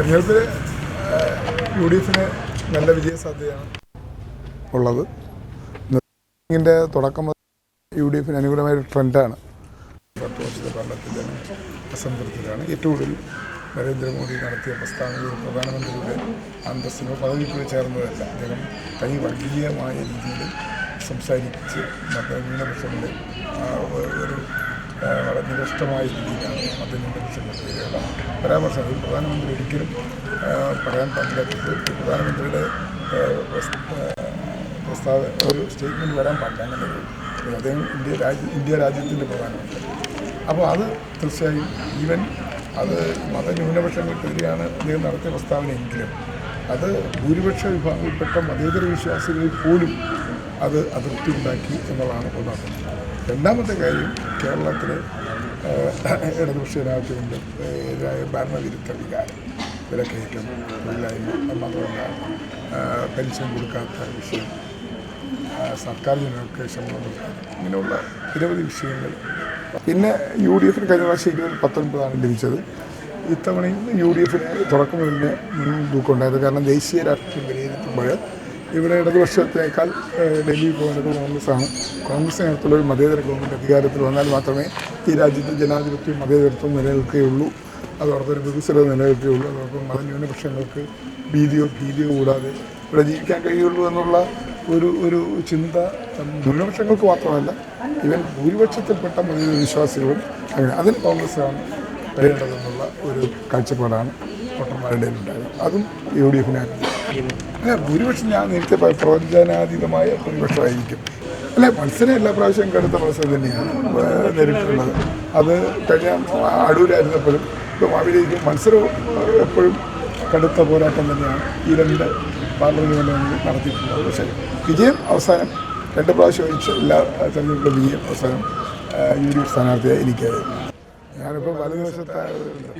തെരഞ്ഞെടുപ്പിൽ U D എഫിന് നല്ല വിജയസാധ്യതയാണ് ഉള്ളത്. ഇതിൻ്റെ തുടക്കം യു ഡി എഫിന് അനുകൂലമായൊരു ട്രെൻഡാണ്. 10 വർഷത്തെ ഭരണത്തിൻ്റെ അസംതൃപ്തിയിലാണ്. ഏറ്റവും കൂടുതൽ നരേന്ദ്രമോദി നടത്തിയ പ്രസ്താവനയിൽ പ്രധാനമന്ത്രിയുടെ അന്തസ്സിനോ പദവിക്കോ ചേർന്നതല്ല. അദ്ദേഹം തനി വർഗീയമായ രീതിയിൽ സംസാരിച്ച് മതന്യൂനപക്ഷങ്ങളുടെ ഒരു വളരെ നികഷ്ടമായ രീതിയിലാണ് മതന്യൂനപക്ഷങ്ങൾക്കെതിരെയുള്ള പരാമർശങ്ങൾ പ്രധാനമന്ത്രി ഒരിക്കലും പറയാൻ പാടില്ലാത്തത്. പ്രധാനമന്ത്രിയുടെ ഒരു സ്റ്റേറ്റ്മെൻറ്റ് വരാൻ പാടില്ല. അങ്ങനെ ഒരു അദ്ദേഹം ഇന്ത്യ രാജ്യത്തിൻ്റെ പ്രധാനമന്ത്രി. അപ്പോൾ അത് തീർച്ചയായും ഈവൻ അത് മതന്യൂനപക്ഷങ്ങൾക്കെതിരെയാണ് അദ്ദേഹം നടത്തിയ പ്രസ്താവനയെങ്കിലും അത് ഭൂരിപക്ഷ വിഭാഗത്തിൽപ്പെട്ട മതേതര വിശ്വാസികളിൽ പോലും അത് അതൃപ്തി ഉണ്ടാക്കി എന്നുള്ളതാണ് ഒന്നാമത്. രണ്ടാമത്തെ കാര്യം, കേരളത്തിലെ ഇടതുപക്ഷ ജനാധിപത്യത്തിൻ്റെ എതിരായ ഭരണവിരുദ്ധ വികാരം, വിലക്കയറ്റം, തൊഴിലായ്മ, മാത്രമല്ല പെൻഷൻ കൊടുക്കാത്ത വിഷയം, സർക്കാർ ജനങ്ങൾക്ക് ശമ്പളം കൊടുക്കാത്ത, ഇങ്ങനെയുള്ള നിരവധി വിഷയങ്ങൾ. പിന്നെ യു ഡി എഫിന് കഴിഞ്ഞ പ്രാവശ്യം 2019 ലഭിച്ചത്. ഇത്തവണയും യു ഡി എഫിന് തുടക്കം മുതലേ മുൻതൂക്കമുണ്ടായത്. കാരണം ദേശീയ രാഷ്ട്രീയം വിലയിരുത്തുമ്പോൾ ഇവിടെ ഇടതുപക്ഷത്തേക്കാൾ ഡൽഹി പോകുന്നത് കോൺഗ്രസ്സാണ്. കോൺഗ്രസിനകത്തുള്ളൊരു മതേതര ഗവൺമെൻറ് അധികാരത്തിൽ വന്നാൽ മാത്രമേ ഈ രാജ്യത്ത് ജനാധിപത്യവും മതേതരത്വം നിലനിൽക്കുകയുള്ളൂ. അതോടൊപ്പം ഒരു വികസനം നിലനിൽക്കുകയുള്ളൂ. അതോടൊപ്പം മതന്യൂനപക്ഷങ്ങൾക്ക് ഭീതിയോ കൂടാതെ ഇവിടെ ജീവിക്കാൻ കഴിയുള്ളൂ എന്നുള്ള ഒരു ചിന്ത ന്യൂനപക്ഷങ്ങൾക്ക് മാത്രമല്ല, ഇവൻ ഭൂരിപക്ഷത്തിൽപ്പെട്ട മതേതര വിശ്വാസികളും അങ്ങനെ അതിന് കോൺഗ്രസ്സാണ് വരേണ്ടതെന്നുള്ള ഒരു കാഴ്ചപ്പാടാണ് വോട്ടർമാരുടെ ഉണ്ടായത്. അതും യു ഡി എഫിനായിരുന്നു. അല്ല, ഭൂരിപക്ഷം ഞാൻ നേരത്തെ പ്രവചനാതീതമായ ഭൂരിപക്ഷമായിരിക്കും. അല്ല, മത്സരം എല്ലാ പ്രാവശ്യവും കടുത്ത മത്സരം തന്നെയാണ് നേരിട്ടുള്ളത്. അത് കഴിഞ്ഞ അടൂരായിരുന്നപ്പോഴും ഇപ്പം അവിടേക്ക് മത്സരവും എപ്പോഴും കടുത്ത പോരാട്ടം തന്നെയാണ് ഈ രണ്ട് പാർലമെൻറ്റ് മണ്ഡലങ്ങളിൽ നടത്തിയിട്ടുള്ളത്. പക്ഷേ വിജയം അവസാനം 2 പ്രാവശ്യം ഒഴിച്ച് എല്ലാ തെരഞ്ഞെടുപ്പിലും വിജയം അവസാനം യു ഡി എഫ് സ്ഥാനാർത്ഥിയായി എനിക്കായിരുന്നു. ഞാനിപ്പോൾ വലതുവശത്തായതുകൊണ്ട്